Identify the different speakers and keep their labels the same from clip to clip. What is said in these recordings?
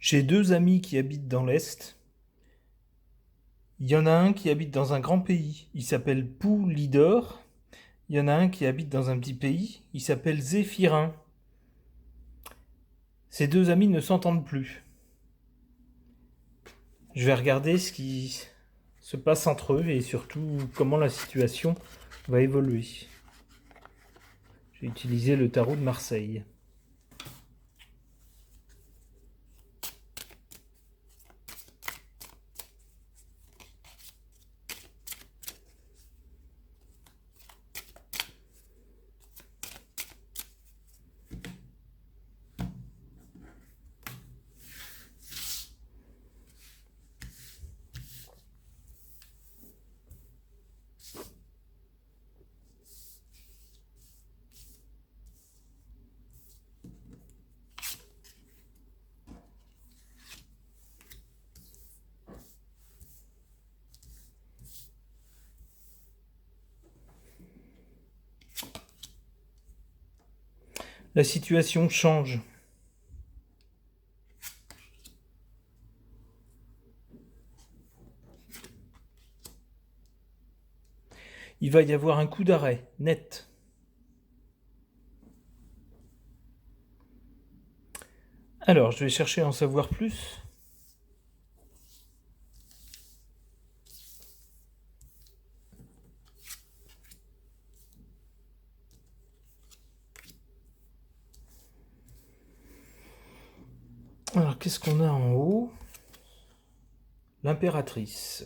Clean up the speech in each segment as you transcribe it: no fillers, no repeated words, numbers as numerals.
Speaker 1: J'ai deux amis qui habitent dans l'Est. Il y en a un qui habite dans un grand pays, il s'appelle Poulidor. Il y en a un qui habite dans un petit pays, il s'appelle Zéphirin. Ces deux amis ne s'entendent plus. Je vais regarder ce qui se passe entre eux et surtout comment la situation va évoluer. J'ai utilisé le tarot de Marseille. La situation change. Il va y avoir un coup d'arrêt, net. Alors, je vais chercher à en savoir plus. Alors, qu'est-ce qu'on a en haut? L'impératrice.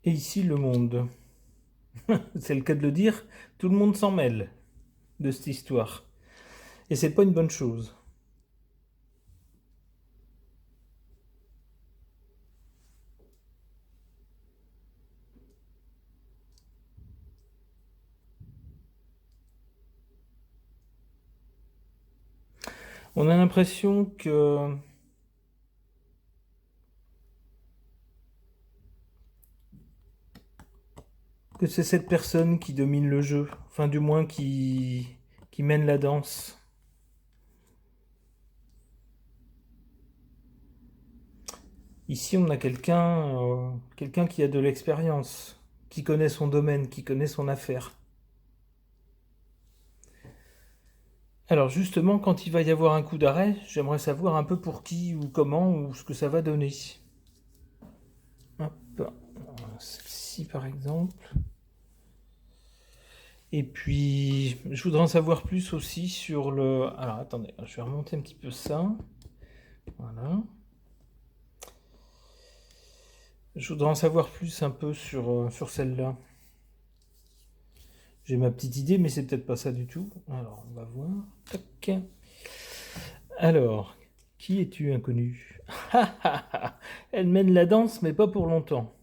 Speaker 1: Et ici, le monde. C'est le cas de le dire, tout le monde s'en mêle de cette histoire. Et c'est pas une bonne chose. On a l'impression que c'est cette personne qui domine le jeu, enfin du moins qui mène la danse. Ici, on a quelqu'un qui a de l'expérience, qui connaît son domaine, qui connaît son affaire. Alors justement, quand il va y avoir un coup d'arrêt, j'aimerais savoir un peu pour qui ou comment ou ce que ça va donner. Hop, celle-ci par exemple. Et puis, je voudrais en savoir plus aussi sur le... Alors attendez, je vais remonter un petit peu ça. Voilà. Je voudrais en savoir plus un peu sur celle-là. J'ai ma petite idée, mais c'est peut-être pas ça du tout. Alors, on va voir. Tac. Alors, qui es-tu, inconnu? Elle mène la danse, mais pas pour longtemps.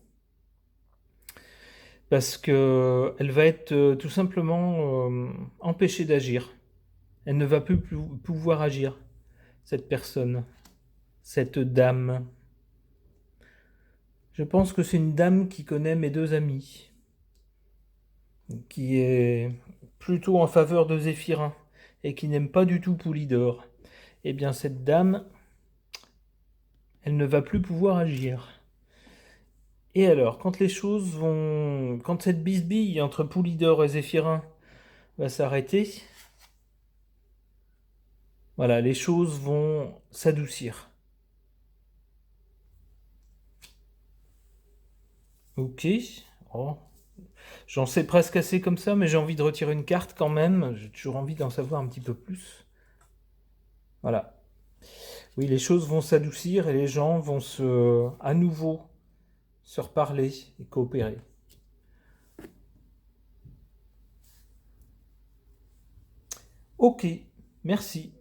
Speaker 1: Parce que elle va être tout simplement empêchée d'agir. Elle ne va plus pouvoir agir, cette personne, cette dame. Je pense que c'est une dame qui connaît mes deux amis, qui est plutôt en faveur de Zéphirin et qui n'aime pas du tout Poulidor. Eh bien, cette dame, elle ne va plus pouvoir agir. Et alors, quand cette bisbille entre Poulidor et Zéphirin va s'arrêter, voilà, les choses vont s'adoucir. Ok. Oh. J'en sais presque assez comme ça, mais j'ai envie de retirer une carte quand même. J'ai toujours envie d'en savoir un petit peu plus. Voilà. Oui, les choses vont s'adoucir et les gens vont à nouveau se reparler et coopérer. Ok, merci.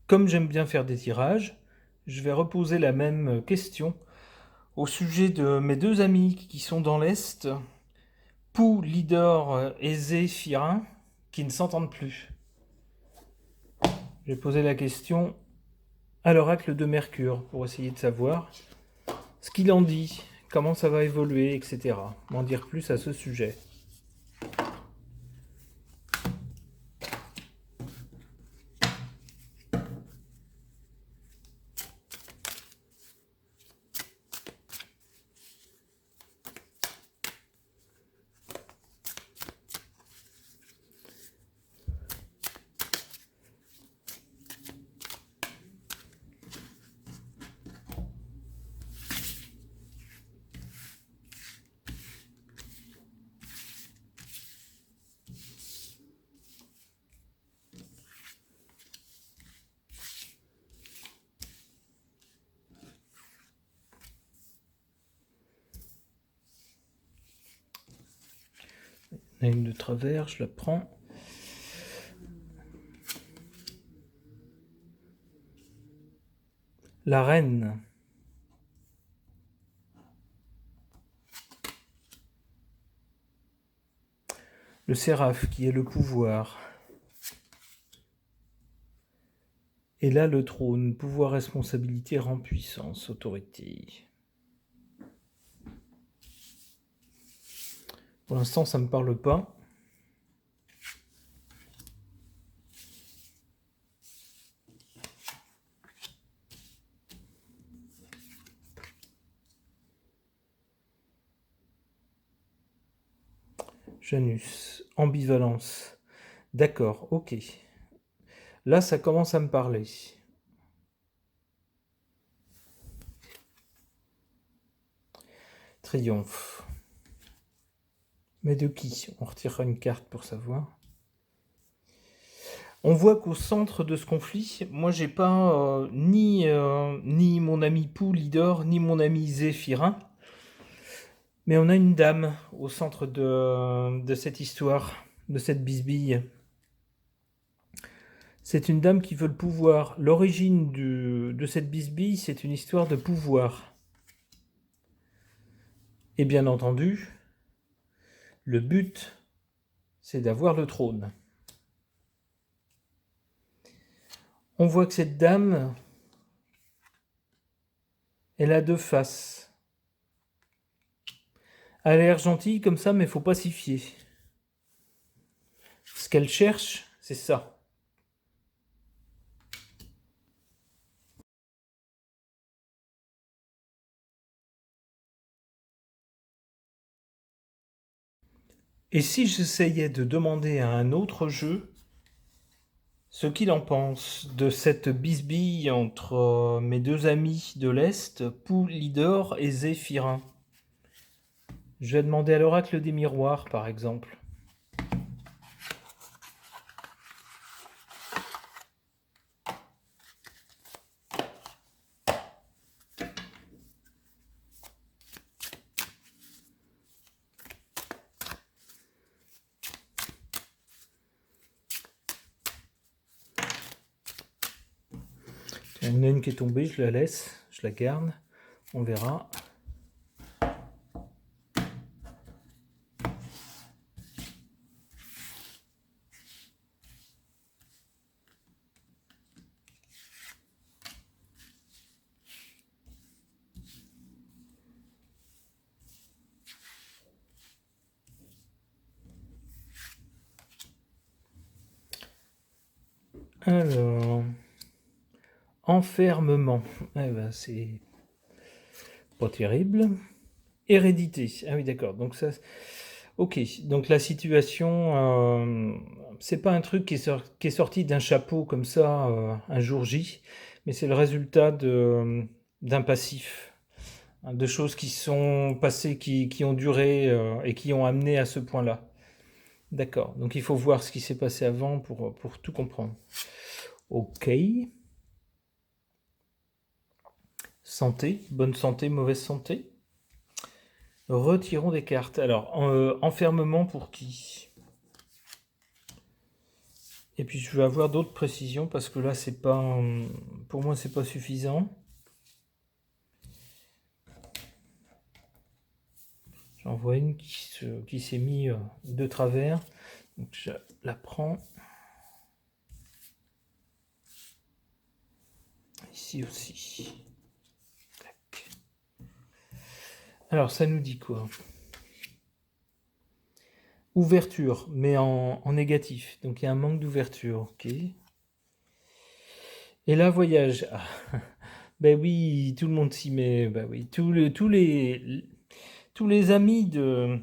Speaker 1: Comme j'aime bien faire des tirages, je vais reposer la même question au sujet de mes deux amis qui sont dans l'Est, Pou, Lidor et Zéphirin, qui ne s'entendent plus. Je vais poser la question à l'oracle de Mercure pour essayer de savoir ce qu'il en dit, comment ça va évoluer, etc. M'en dire plus à ce sujet. On a une de travers, je la prends. La reine. Le séraphe qui est le pouvoir. Et là, le trône, pouvoir, responsabilité, rang, puissance, autorité. Pour l'instant, ça ne me parle pas. Janus, ambivalence. D'accord, ok. Là, ça commence à me parler. Triomphe. Mais de qui? On retirera une carte pour savoir. On voit qu'au centre de ce conflit, moi j'ai pas ni mon ami Pou leader, ni mon ami Zéphirin, mais on a une dame au centre de cette histoire, de cette bisbille. C'est une dame qui veut le pouvoir. L'origine de cette bisbille, c'est une histoire de pouvoir. Et bien entendu, le but, c'est d'avoir le trône. On voit que cette dame, elle a deux faces. Elle a l'air gentille comme ça, mais il ne faut pas s'y fier. Ce qu'elle cherche, c'est ça. Et si j'essayais de demander à un autre jeu ce qu'il en pense de cette bisbille entre mes deux amis de l'Est, Poulidor et Zéphirin? Je vais demander à l'oracle des miroirs, par exemple. Il y en a une qui est tombée, je la laisse, je la garde, on verra. Alors, enfermement, eh ben, c'est pas terrible. Hérédité, ah oui d'accord, donc ça, ok, donc la situation, c'est pas un truc qui est sorti d'un chapeau comme ça un jour J, mais c'est le résultat d'un passif, hein, de choses qui sont passées, qui ont duré et qui ont amené à ce point-là. D'accord, donc il faut voir ce qui s'est passé avant pour tout comprendre. Ok. Santé, bonne santé, mauvaise santé. Retirons des cartes. Alors, enfermement pour qui? Et puis je vais avoir d'autres précisions parce que là, c'est pas, pour moi, c'est pas suffisant. J'en vois une qui s'est mis de travers. Donc je la prends. Ici aussi. Tac. Alors, ça nous dit quoi? Ouverture, mais en négatif. Donc, il y a un manque d'ouverture. Ok. Et là, voyage. Ah, ben oui, tout le monde s'y met. Ben oui, tous les amis de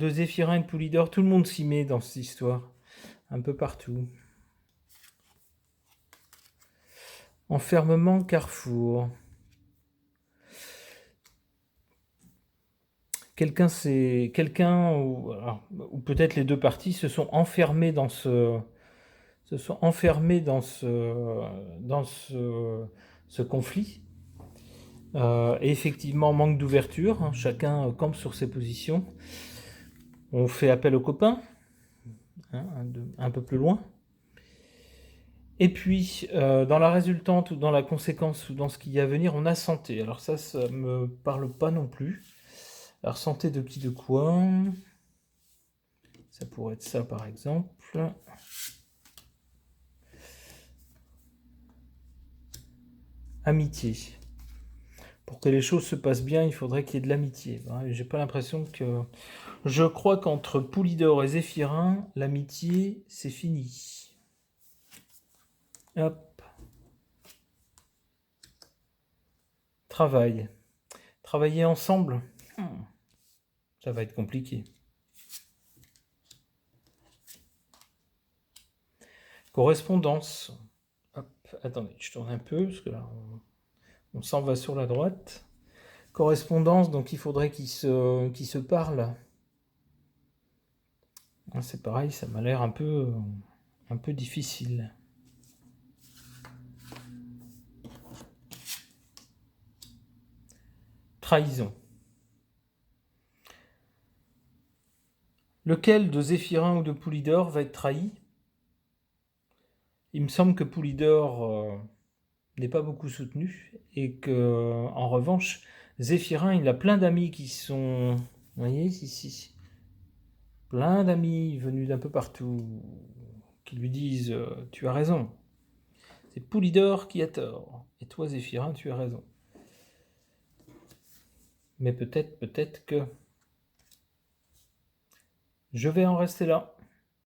Speaker 1: Zéphirin et de Poulidor, tout le monde s'y met dans cette histoire. Un peu partout. Enfermement, carrefour. Quelqu'un ou peut-être les deux parties se sont enfermés dans ce conflit. Et effectivement, manque d'ouverture, hein, chacun campe sur ses positions. On fait appel aux copains, hein, un peu plus loin. Et puis, dans la résultante ou dans la conséquence ou dans ce qui y a à venir, on a santé. Alors ça me parle pas non plus. Alors santé de qui, de quoi? Ça pourrait être ça par exemple. Amitié. Pour que les choses se passent bien, il faudrait qu'il y ait de l'amitié. J'ai pas l'impression que... Je crois qu'entre Poulidor et Zéphirin, l'amitié, c'est fini. Hop. Travail. Travailler ensemble, ça va être compliqué. Correspondance. Hop, attendez, je tourne un peu, parce que là, on s'en va sur la droite. Correspondance, donc il faudrait qu'ils se parlent. C'est pareil, ça m'a l'air un peu difficile. Trahison. Lequel de Zéphirin ou de Poulidor va être trahi? Il me semble que Poulidor n'est pas beaucoup soutenu et que, en revanche, Zéphirin, il a plein d'amis qui sont... Vous voyez, si. Plein d'amis venus d'un peu partout qui lui disent tu as raison. C'est Poulidor qui a tort. Et toi, Zéphirin, tu as raison. Mais peut-être que... Je vais en rester là.